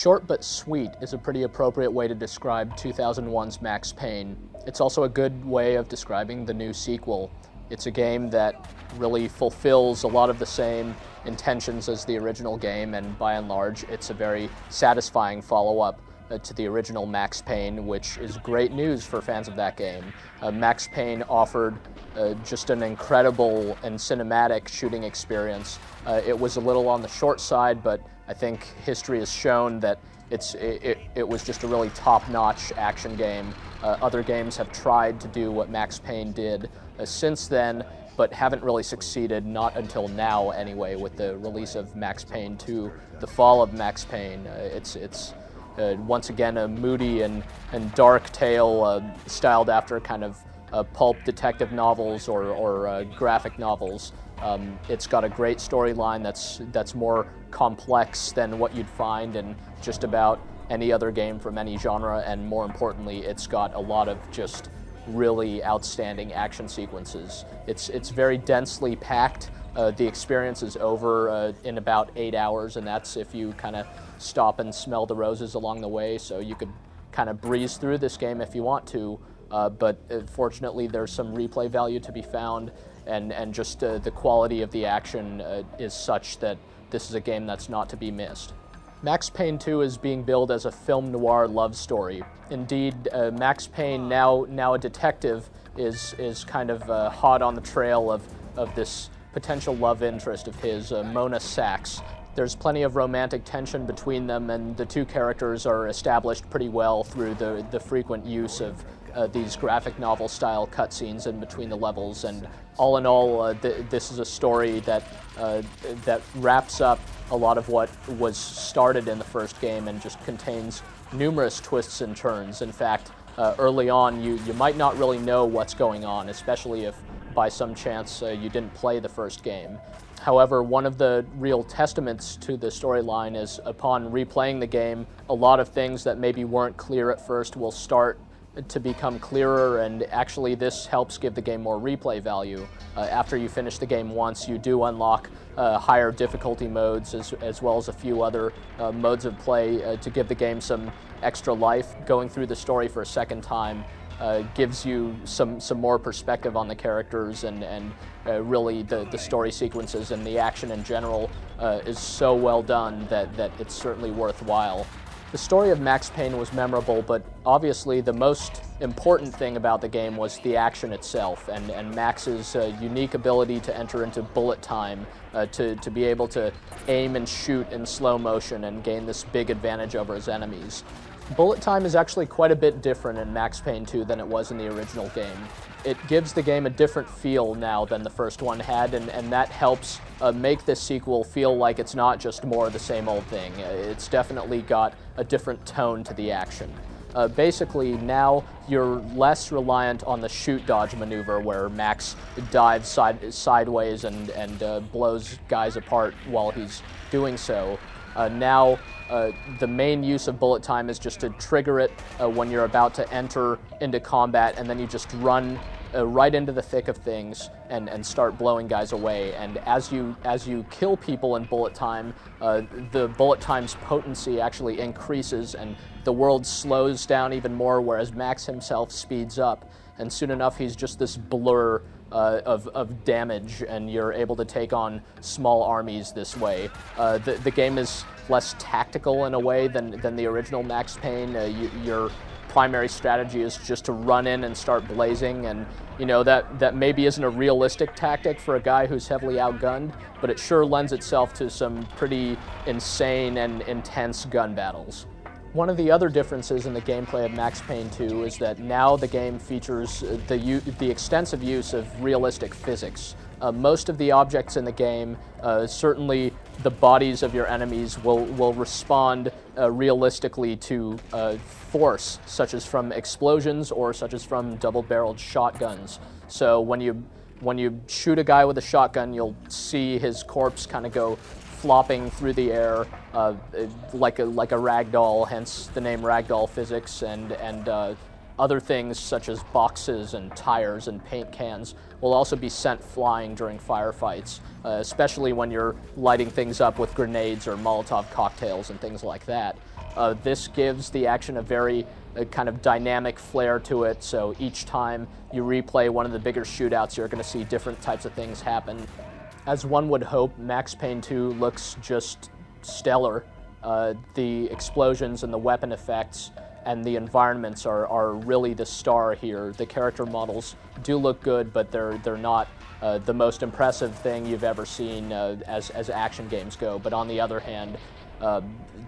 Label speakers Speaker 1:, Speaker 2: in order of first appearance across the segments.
Speaker 1: Short but sweet is a pretty appropriate way to describe 2001's Max Payne. It's also a good way of describing the new sequel. It's a game that really fulfills a lot of the same intentions as the original game, and by and large, it's a very satisfying follow-up to the original Max Payne, which is great news for fans of that game. Max Payne offered just an incredible and cinematic shooting experience. It was a little on the short side, but I think history has shown that it was just a really top-notch action game. Other games have tried to do what Max Payne did since then, but haven't really succeeded, not until now anyway, with the release of Max Payne 2, The Fall of Max Payne. It's once again a moody and dark tale styled after kind of pulp detective novels or graphic novels. It's got a great storyline that's more complex than what you'd find in just about any other game from any genre, and more importantly, it's got a lot of just really outstanding action sequences. It's very densely packed. The experience is over in about 8 hours, and that's if you kind of stop and smell the roses along the way, so you could kind of breeze through this game if you want to, but fortunately there's some replay value to be found, and just the quality of the action is such that this is a game that's not to be missed. Max Payne 2 is being billed as a film noir love story. Indeed, Max Payne, now a detective, is kind of hot on the trail of this potential love interest of his, Mona Sachs. There's plenty of romantic tension between them, and the two characters are established pretty well through the frequent use of these graphic novel style cutscenes in between the levels. And all in all, this is a story that wraps up a lot of what was started in the first game and just contains numerous twists and turns. In fact, early on you might not really know what's going on, especially if by some chance you didn't play the first game. However, one of the real testaments to the storyline is upon replaying the game, a lot of things that maybe weren't clear at first will start to become clearer, and actually this helps give the game more replay value. After you finish the game once, you do unlock higher difficulty modes as well as a few other modes of play to give the game some extra life. Going through the story for a second time gives you some more perspective on the characters, and really the story sequences and the action in general is so well done that it's certainly worthwhile. The story of Max Payne was memorable, but obviously the most important thing about the game was the action itself, and Max's unique ability to enter into bullet time, to be able to aim and shoot in slow motion and gain this big advantage over his enemies. Bullet time is actually quite a bit different in Max Payne 2 than it was in the original game. It gives the game a different feel now than the first one had, and that helps make this sequel feel like it's not just more of the same old thing. It's definitely got a different tone to the action. Basically, now you're less reliant on the shoot-dodge maneuver where Max dives sideways and blows guys apart while he's doing so. Now, the main use of bullet time is just to trigger it when you're about to enter into combat, and then you just run right into the thick of things and start blowing guys away. And as you kill people in bullet time, the bullet time's potency actually increases, and the world slows down even more, whereas Max himself speeds up, and soon enough he's just this blur of damage, and you're able to take on small armies this way. The game is less tactical in a way than the original Max Payne. Your primary strategy is just to run in and start blazing, and you know that maybe isn't a realistic tactic for a guy who's heavily outgunned, but it sure lends itself to some pretty insane and intense gun battles. One of the other differences in the gameplay of Max Payne 2 is that now the game features the extensive use of realistic physics. Most of the objects in the game, certainly the bodies of your enemies, will respond realistically to force, such as from explosions or such as from double-barreled shotguns. So when you shoot a guy with a shotgun, you'll see his corpse kind of go flopping through the air like a ragdoll, hence the name ragdoll physics, and Other things such as boxes and tires and paint cans will also be sent flying during firefights, especially when you're lighting things up with grenades or Molotov cocktails and things like that. This gives the action a very kind of dynamic flair to it, so each time you replay one of the bigger shootouts, you're going to see different types of things happen. As one would hope, Max Payne 2 looks just stellar. The explosions and the weapon effects and the environments are really the star here. The character models do look good, but they're not the most impressive thing you've ever seen as action games go. But on the other hand,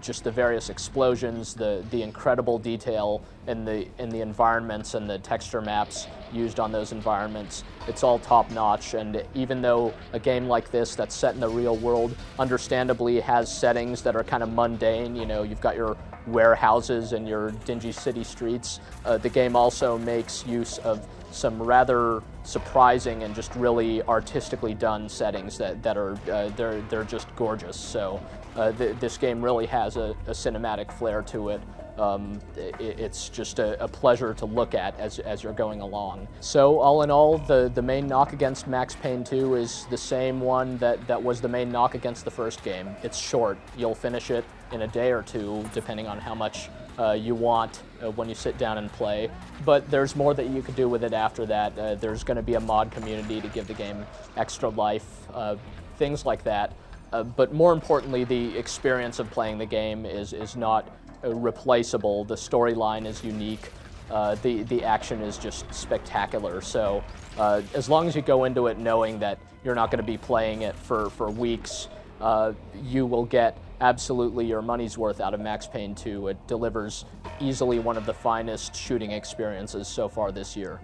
Speaker 1: just the various explosions, the incredible detail in the environments and the texture maps used on those environments, it's all top-notch. And even though a game like this that's set in the real world understandably has settings that are kind of mundane, you know, you've got your warehouses and your dingy city streets, the game also makes use of some rather surprising and just really artistically done settings that are they're just gorgeous. So this game really has a cinematic flair to it. It's just a pleasure to look at as you're going along. So all in all, the main knock against Max Payne 2 is the same one that was the main knock against the first game. It's short. You'll finish it in a day or two, depending on how much you want when you sit down and play. But there's more that you could do with it after that. There's going to be a mod community to give the game extra life, things like that. But more importantly, the experience of playing the game is not replaceable. The storyline is unique. The action is just spectacular. So as long as you go into it knowing that you're not going to be playing it for weeks, you will get absolutely your money's worth out of Max Payne 2. It delivers easily one of the finest shooting experiences so far this year.